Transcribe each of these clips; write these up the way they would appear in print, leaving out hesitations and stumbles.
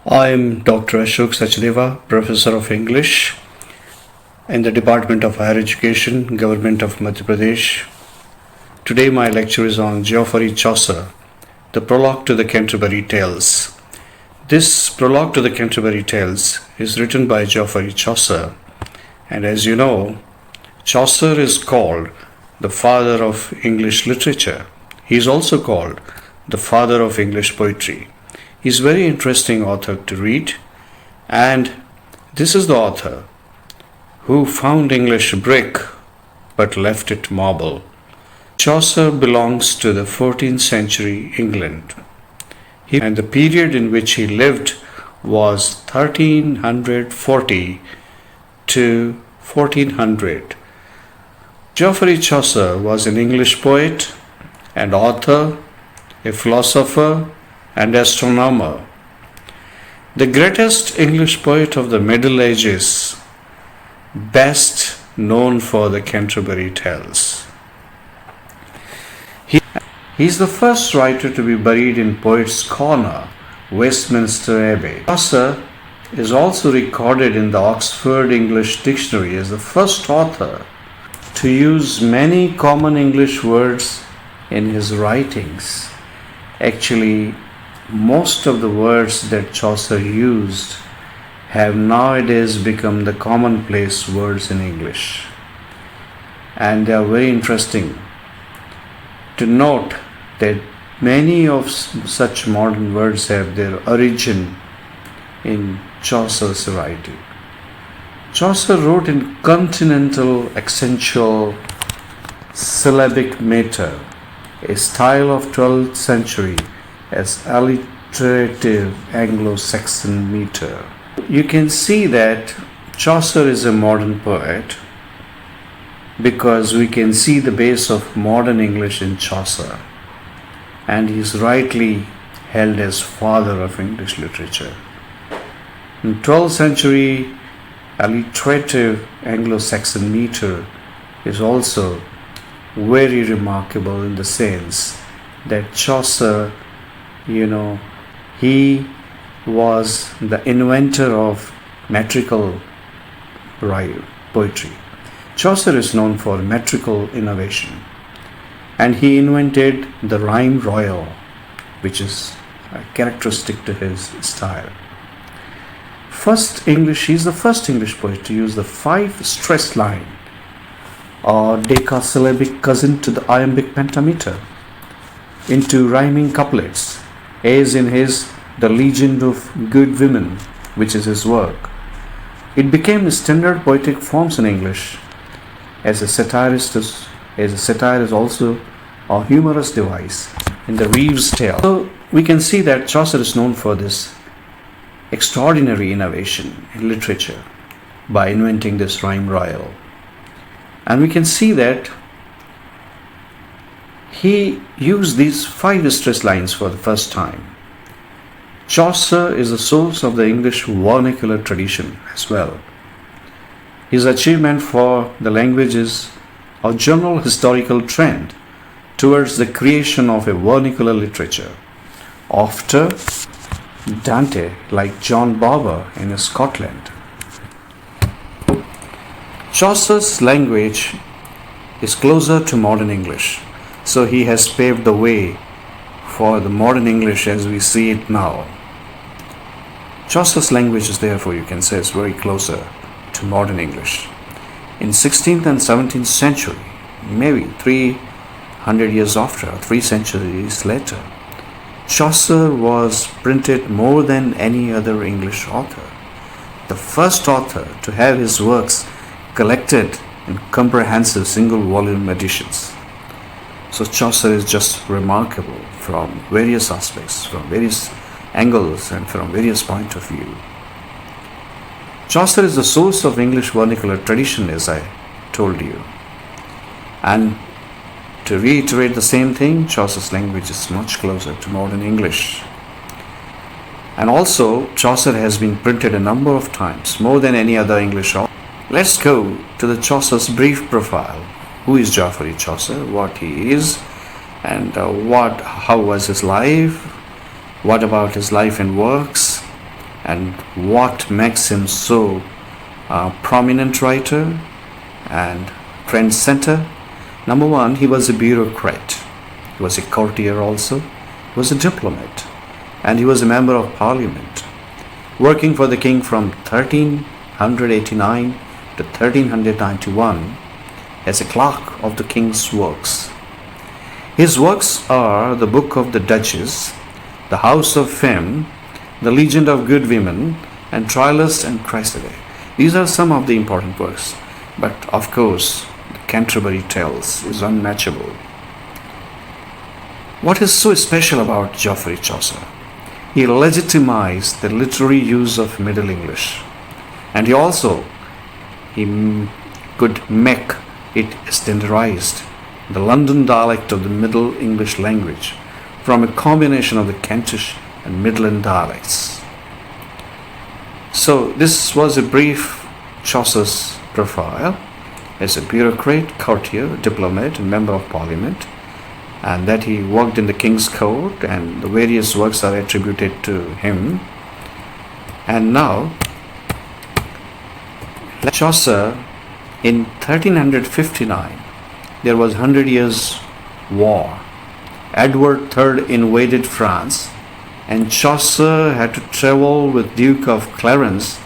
I am Dr.Ashok, Professor of English in the Department of Higher Education, Government of Madhya Pradesh. Today my lecture is on Geoffrey Chaucer, the Prologue to the Canterbury Tales. This Prologue to the Canterbury Tales is written by Geoffrey Chaucer, and as you know, Chaucer is called the father of English literature. He is also called the father of English poetry. He is a very interesting author to read, and this is the author who found English brick but left it marble. Chaucer belongs to the 14th century England, and the period in which he lived was 1340 to 1400. Geoffrey Chaucer was an English poet and author, a philosopher, and astronomer. The greatest English poet of the Middle Ages, best known for the Canterbury Tales. He is the first writer to be buried in Poets' Corner, Westminster Abbey. Chaucer is also recorded in the Oxford English Dictionary as the first author to use many common English words in his writings. Actually, most of the words that Chaucer used have nowadays become the commonplace words in English. And they are very interesting to note that many of such modern words have their origin in Chaucer's writing. Chaucer wrote in continental accentual syllabic meter, a style of 12th century as alliterative Anglo-Saxon meter. You can see that Chaucer is a modern poet because we can see the base of modern English in Chaucer, and he is rightly held as father of English literature. In 12th century, alliterative Anglo-Saxon meter is also very remarkable in the sense that Chaucer, he was the inventor of metrical poetry. Chaucer is known for metrical innovation, and he invented the rhyme royal, which is characteristic to his style. He is the first English poet to use the 5-stress line, or decasyllabic cousin to the iambic pentameter, into rhyming couplets, as in his The Legend of Good Women, which is his work. It became standard poetic forms in English, as a satire is also a humorous device in the Reeve's Tale. So we can see that Chaucer is known for this extraordinary innovation in literature by inventing this rhyme royal. And we can see that he used these 5 stress lines for the first time. Chaucer is the source of the English vernacular tradition as well. His achievement for the language is a general historical trend towards the creation of a vernacular literature. After Dante, like John Barber in Scotland. Chaucer's language is closer to modern English, so he has paved the way for the modern English as we see it now. Chaucer's language is therefore, you can say, is very closer to modern English. In 16th and 17th century, maybe 300 years after, 3 centuries later, Chaucer was printed more than any other English author. The first author to have his works collected in comprehensive single volume editions. So Chaucer is just remarkable from various aspects, from various angles, and from various points of view. Chaucer is the source of English vernacular tradition, as I told you. And to reiterate the same thing, Chaucer's language is much closer to modern English. And also, Chaucer has been printed a number of times, more than any other English author. Let's go to the Chaucer's brief profile. Who is Geoffrey Chaucer? What he is, and how was his life? What about his life and works? And what makes him so prominent writer and trend center? Number one, he was a bureaucrat. He was a courtier also. He was a diplomat. And he was a member of parliament, working for the king from 1389 to 1391 as a clerk of the king's works. His works are the Book of the Duchess, the House of Fame, the Legend of Good Women, and Troilus and Cressida. These are some of the important works, but of course, the Canterbury Tales is unmatchable. What is so special about Geoffrey Chaucer? He legitimized the literary use of Middle English, and he could make it standardized, the London dialect of the Middle English language, from a combination of the Kentish and Midland dialects. So this was a brief Chaucer's profile as a bureaucrat, courtier, diplomat, and member of parliament, and that he worked in the king's court, and the various works are attributed to him. And now Chaucer, in 1359, there was 100 Years' War. Edward III invaded France, and Chaucer had to travel with Duke of Clarence,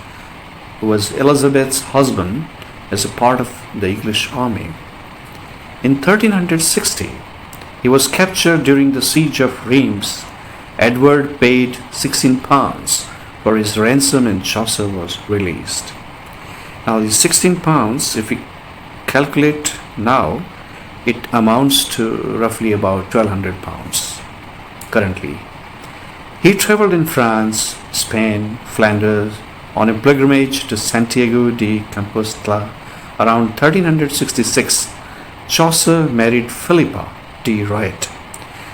who was Elizabeth's husband, as a part of the English army. In 1360, he was captured during the siege of Reims. Edward paid £16 for his ransom, and Chaucer was released. Now these £16, if we calculate now, it amounts to roughly about £1,200 currently. He traveled in France, Spain, Flanders on a pilgrimage to Santiago de Compostela. Around 1366, Chaucer married Philippa de Riot.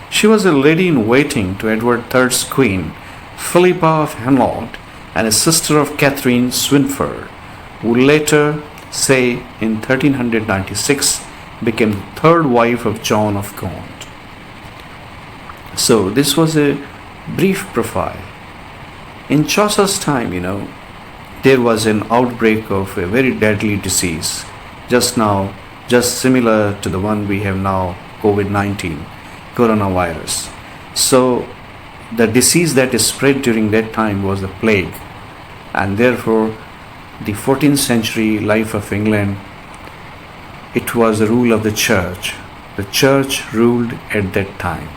She was a lady-in-waiting to Edward III's queen, Philippa of Hainault, and a sister of Catherine Swynford, who later, say in 1396, became the third wife of John of Gaunt. So this was a brief profile. In Chaucer's time, there was an outbreak of a very deadly disease, just similar to the one we have now, COVID-19, coronavirus. So the disease that is spread during that time was the plague, and therefore the 14th century life of England, it was the rule of the church. The church ruled at that time.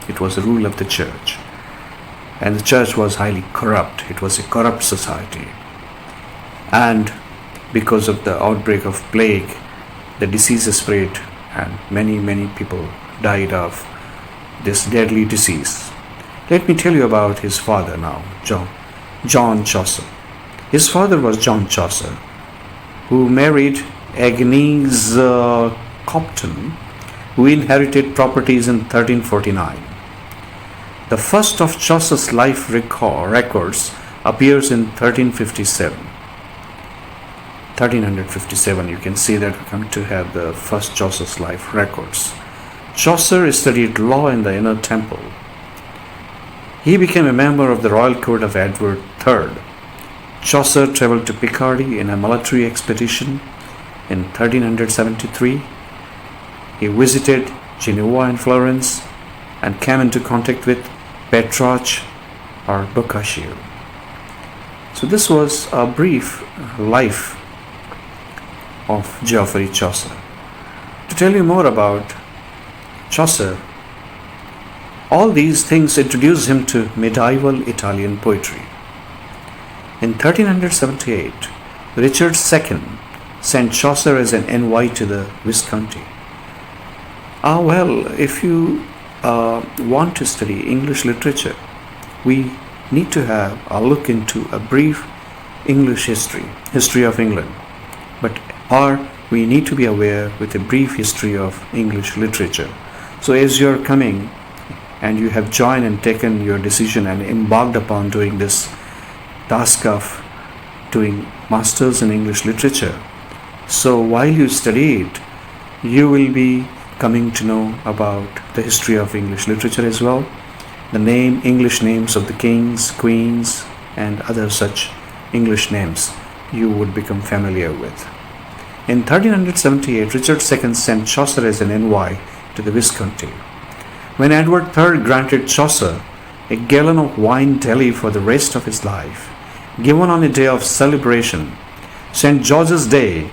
It was the rule of the church, and the church was highly corrupt. It was a corrupt society, and because of the outbreak of plague, the disease spread, and many people died of this deadly disease. Let me tell you about his father now, John Chaucer. His father was John Chaucer, who married Agnes Copton, who inherited properties in 1349. The first of Chaucer's life records appears in 1357. You can see that we come to have the first Chaucer's life records. Chaucer studied law in the Inner Temple. He became a member of the royal court of Edward III. Chaucer traveled to Picardy in a military expedition in 1373. He visited Genoa and Florence and came into contact with Petrarch or Boccaccio. So this was a brief life of Geoffrey Chaucer. To tell you more about Chaucer, all these things introduced him to medieval Italian poetry. In 1378, Richard II sent Chaucer as an envoy to the Visconti. If you want to study English literature, we need to have a look into a brief English history of England, or we need to be aware with a brief history of English literature. So as you are coming and you have joined and taken your decision and embarked upon doing this task of doing masters in English literature, so while you study it, you will be coming to know about the history of English literature as well, the English names of the kings, queens, and other such English names you would become familiar with. In 1378, Richard II sent Chaucer as an envoy to the Visconti. When Edward III granted Chaucer a gallon of wine daily for the rest of his life, given on a day of celebration, St. George's Day,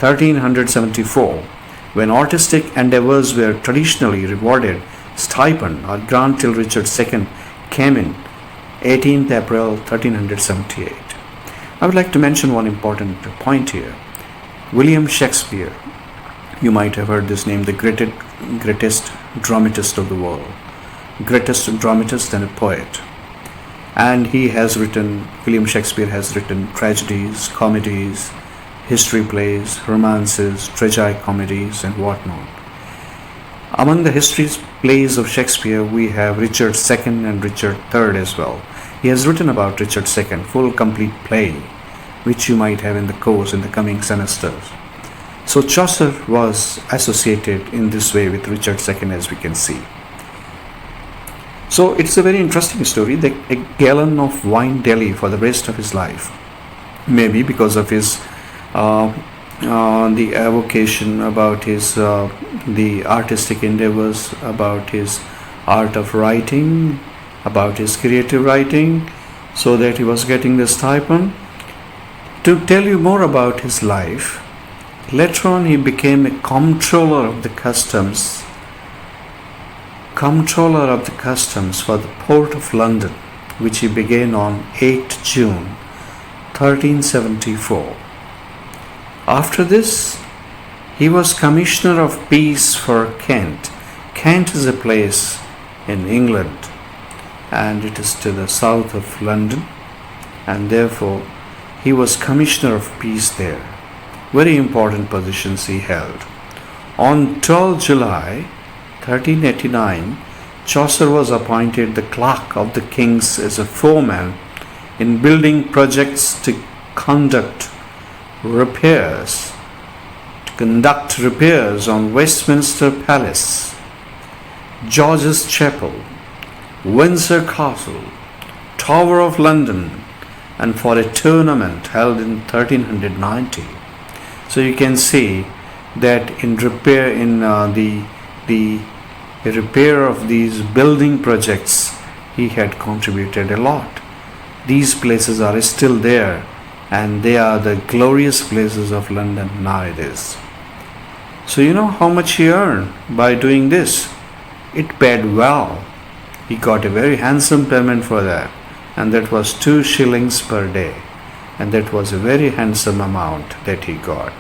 1374, when artistic endeavors were traditionally rewarded, stipend or grant till Richard II came in 18th April 1378. I would like to mention one important point here. William Shakespeare, you might have heard this name, the greatest dramatist of the world, greatest dramatist and a poet. And William Shakespeare has written tragedies, comedies, history plays, romances, tragi-comedies, and whatnot. Among the history plays of Shakespeare, we have Richard II and Richard III as well. He has written about Richard II, full complete play, which you might have in the course in the coming semesters. So Chaucer was associated in this way with Richard II, as we can see. So it's a very interesting story, that a gallon of wine daily for the rest of his life, maybe because of his the avocation about his the artistic endeavors, about his art of writing, about his creative writing, so that he was getting this stipend. To tell you more about his life, later on he became a comptroller of the customs for the Port of London, which he began on 8 June 1374. After this, he was Commissioner of Peace for Kent. Kent is a place in England, and it is to the south of London, and therefore he was Commissioner of Peace there. Very important positions he held. On 12 July 1389, Chaucer was appointed the Clerk of the King's as a foreman in building projects to conduct repairs on Westminster Palace, George's Chapel, Windsor Castle, Tower of London, and for a tournament held in 1390. So you can see that in the repair of these building projects, he had contributed a lot. These places are still there, and they are the glorious places of London nowadays. So you know how much he earned by doing this? It paid well. He got a very handsome payment for that, and that was 2 shillings per day, and that was a very handsome amount that he got.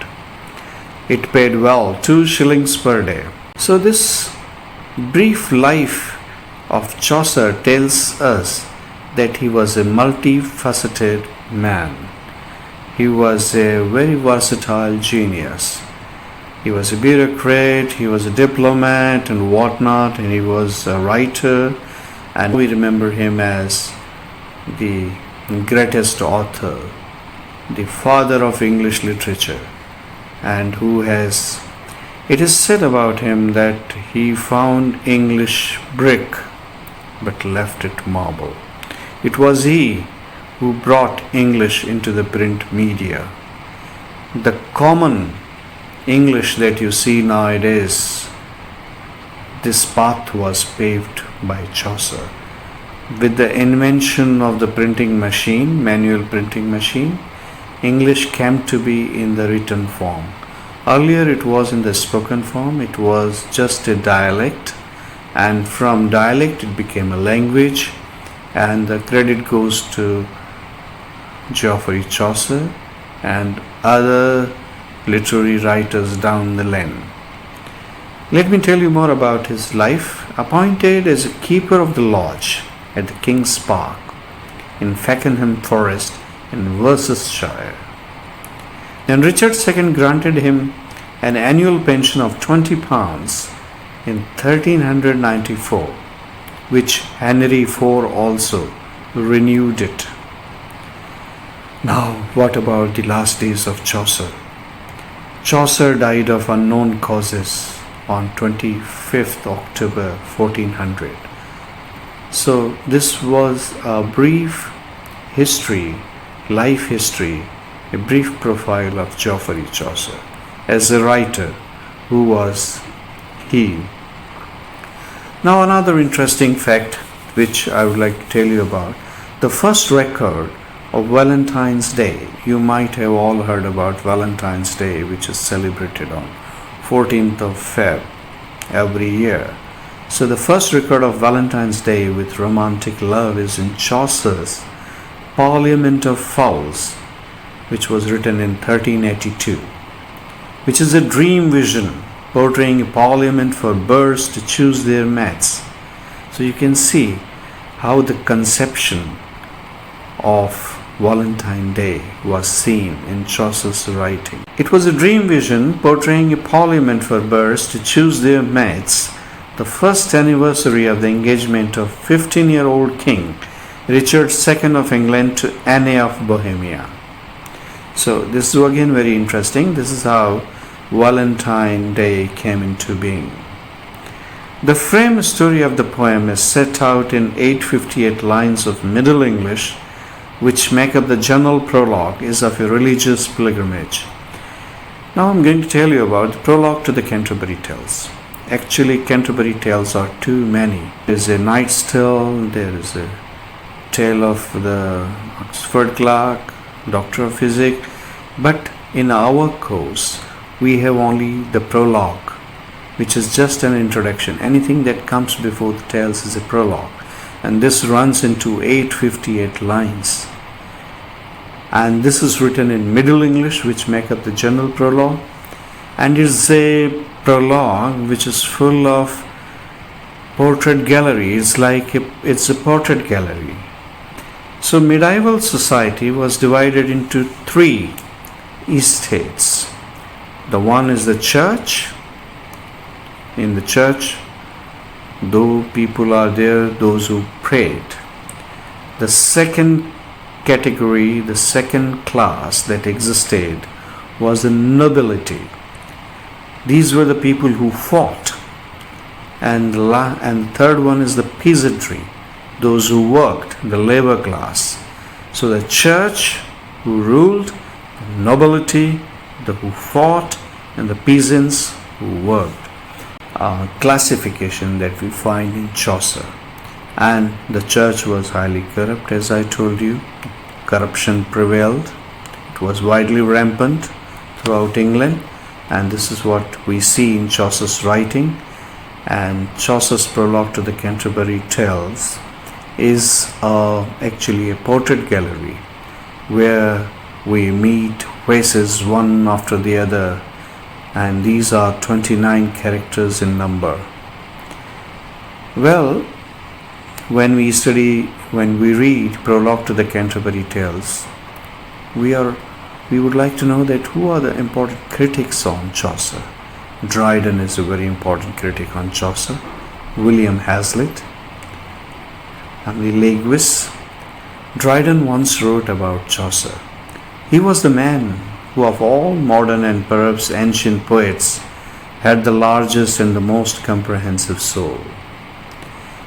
It paid well, 2 shillings per day. So this brief life of Chaucer tells us that he was a multifaceted man. He was a very versatile genius. He was a bureaucrat, he was a diplomat and whatnot, and he was a writer, and we remember him as the greatest author, the father of English literature, and it is said about him that he found English brick but left it marble. It was he who brought English into the print media. The common English that you see nowadays, this path was paved by Chaucer. With the invention of the printing machine, manual printing machine, English came to be in the written form. Earlier it was in the spoken form, it was just a dialect, and from dialect it became a language, and the credit goes to Geoffrey Chaucer and other literary writers down the lane. Let me tell you more about his life. Appointed as a keeper of the lodge at the King's Park in Fakenham Forest in Worcestershire. Then Richard II granted him an annual pension of £20 in 1394, which Henry IV also renewed it. Now, what about the last days of Chaucer? Chaucer died of unknown causes on 25th October 1400. So this was a brief life history, a brief profile of Geoffrey Chaucer as a writer. Who was he? Now another interesting fact which I would like to tell you about, the first record of Valentine's Day. You might have all heard about Valentine's Day, which is celebrated on 14th of Feb every year. So the first record of Valentine's Day with romantic love is in Chaucer's Parliament of Fowls, which was written in 1382, which is a dream vision portraying a parliament for birds to choose their mates. So you can see how the conception of Valentine Day was seen in Chaucer's writing. It was a dream vision portraying a parliament for birds to choose their mates, the first anniversary of the engagement of 15-year-old King Richard II of England to Anne of Bohemia. So this is again very interesting. This is how Valentine Day came into being. The frame story of the poem is set out in 858 lines of Middle English, which make up the general prologue, is of a religious pilgrimage. Now I'm going to tell you about the prologue to the Canterbury Tales. Actually, Canterbury Tales are too many. There is a Knight's Tale, there is a tale of the Oxford clerk, Doctor of Physic, but in our course we have only the prologue, which is just an introduction. Anything that comes before the tales is a prologue, and this runs into 858 lines, and this is written in Middle English, which make up the general prologue, and it's a prologue which is full of portrait gallery. It's a portrait gallery. So medieval society was divided into three estates. The one is the church. In the church, though people are there, those who prayed. The second category, the second class that existed was the nobility. These were the people who fought. And the third one is the peasantry, those who worked, the labor class. So the church who ruled, the nobility, the who fought, and the peasants who worked. Classification that we find in Chaucer. And the church was highly corrupt, as I told you. Corruption prevailed. It was widely rampant throughout England, and this is what we see in Chaucer's writing. And Chaucer's prologue to the Canterbury Tales is actually a portrait gallery where we meet faces one after the other, and these are 29 characters in number. Well, when we read Prologue to the Canterbury Tales, we would like to know that who are the important critics on Chaucer. Dryden is a very important critic on Chaucer. William Hazlitt, and the linguists. Dryden once wrote about Chaucer. He was the man who of all modern and perhaps ancient poets had the largest and the most comprehensive soul.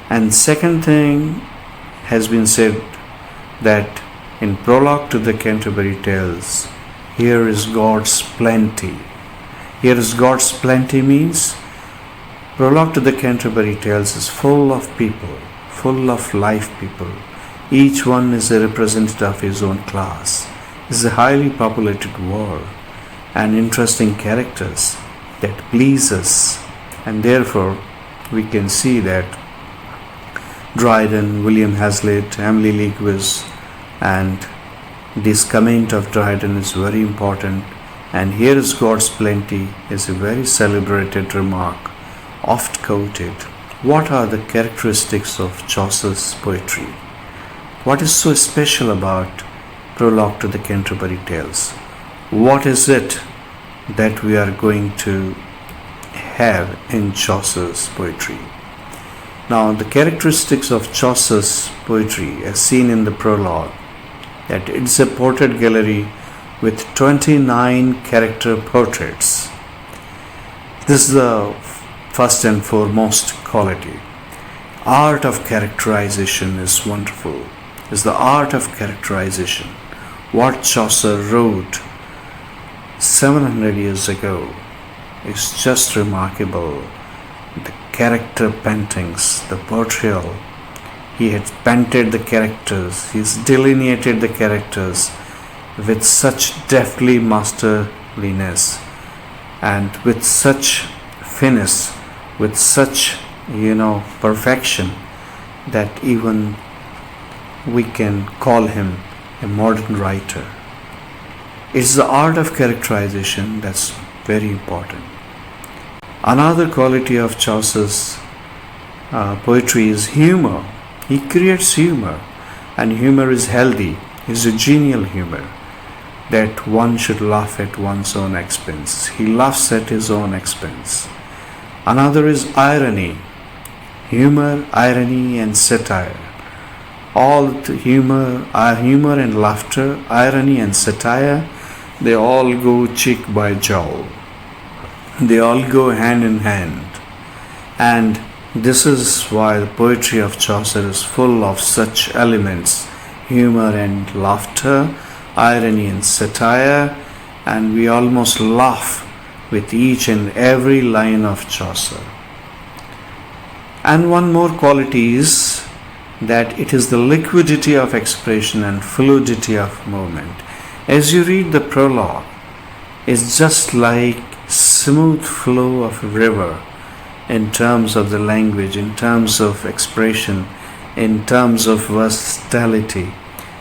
And second thing has been said, that in Prologue to the Canterbury Tales, here is God's plenty. Here is God's plenty means Prologue to the Canterbury Tales is full of people, full of life people. Each one is a representative of his own class. It's a highly populated world and interesting characters that please us, and therefore we can see that Dryden, William Hazlitt, Emily Lewis, and this comment of Dryden is very important. And here is God's plenty is a very celebrated remark, oft quoted. What are the characteristics of Chaucer's poetry? What is so special about Prologue to the Canterbury Tales? What is it that we are going to have in Chaucer's poetry? Now, the characteristics of Chaucer's poetry as seen in the prologue, that it's a portrait gallery with 29 character portraits. This is the first and foremost quality. Art of characterization is wonderful. is the art of characterization. What Chaucer wrote 700 years ago is just remarkable. The character paintings, the portrayal, he had painted the characters, he's delineated the characters with such deftly masterliness and with such finesse, with such perfection, that even we can call him a modern writer. It's the art of characterization that's very important. Another quality of Chaucer's poetry is humor. He creates humor, and humor is healthy. It's a genial humor that one should laugh at one's own expense. He laughs at his own expense. Another is irony. Humor, irony, and satire. All the humor and laughter, irony and satire, they all go cheek by jowl. They all go hand in hand. And this is why the poetry of Chaucer is full of such elements: humor and laughter, irony and satire, and we almost laugh with each and every line of Chaucer. And one more quality is that it is the liquidity of expression and fluidity of movement. As you read the prologue, it's just like smooth flow of a river in terms of the language, in terms of expression, in terms of versatility,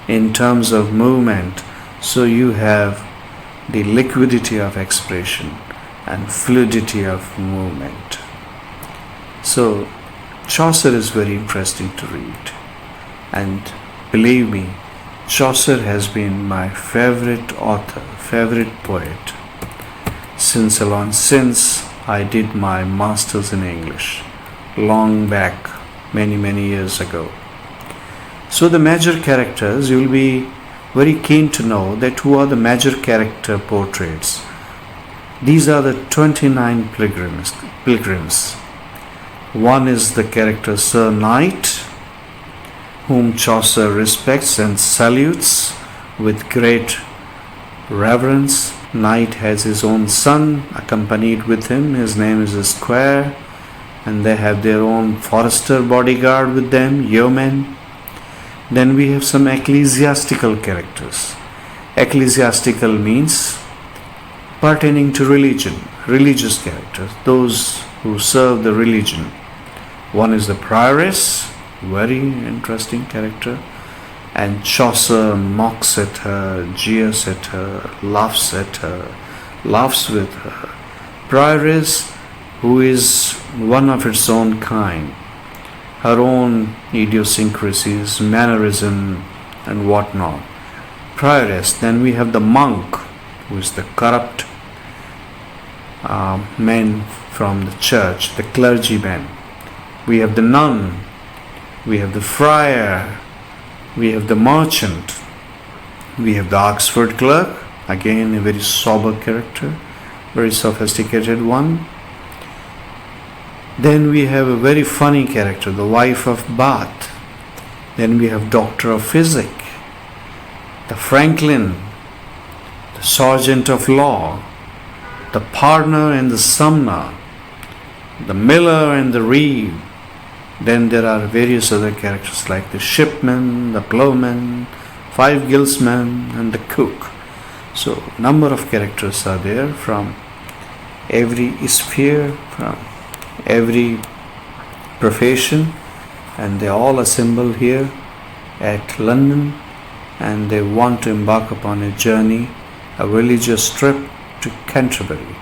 in terms of movement. So you have the liquidity of expression and fluidity of movement. So Chaucer is very interesting to read, and believe me, Chaucer has been my favorite author, favorite poet since I did my masters in English long back, many years ago. So the major characters, you will be very keen to know that who are the major character portraits. These are the 29 pilgrims. One is the character Sir Knight, whom Chaucer respects and salutes with great reverence. Knight has his own son accompanied with him. His name is Squire, and they have their own forester bodyguard with them, yeomen. Then we have some ecclesiastical characters. Ecclesiastical means pertaining to religion, religious characters, those who serve the religion. One is the prioress, very interesting character, and Chaucer mocks at her, jeers at her, laughs with her. Prioress, who is one of its own kind, her own idiosyncrasies, mannerism, and whatnot. Prioress. Then we have the monk, who is the corrupt man from the church, the clergyman. We have the nun, we have the friar, we have the merchant, we have the Oxford clerk, again a very sober character, very sophisticated one. Then we have a very funny character, the wife of Bath. Then we have Doctor of Physic, the Franklin, the Sergeant of Law, the Partner and the Sumner, the Miller and the Reeve. Then there are various other characters like the shipman, the plowman, 5 guildsmen, and the cook. So number of characters are there from every sphere, from every profession, and they all assemble here at London, and they want to embark upon a journey, a religious trip to Canterbury.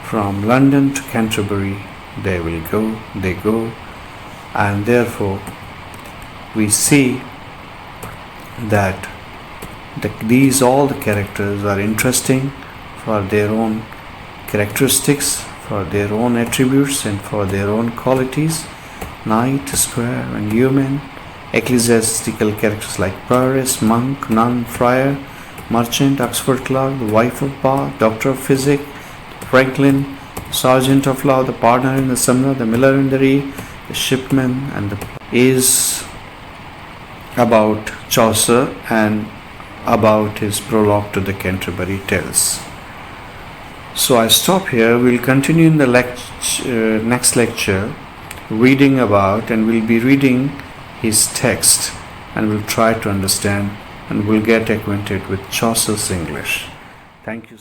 From London to Canterbury they go, and therefore we see that all the characters are interesting for their own characteristics, for their own attributes, and for their own qualities. Knight, squire, and yeoman. Ecclesiastical characters like prioress, monk, nun, friar, merchant, Oxford clerk, the wife of Bath, Doctor of Physic, Franklin, Sergeant of Law, the Partner and the Sumner, the Miller and the Reeve, the shipman and the is about Chaucer and about his prologue to the Canterbury Tales. So I stop here. We'll continue in the next lecture reading about, and we'll be reading his text, and we'll try to understand and we'll get acquainted with Chaucer's English. Thank you.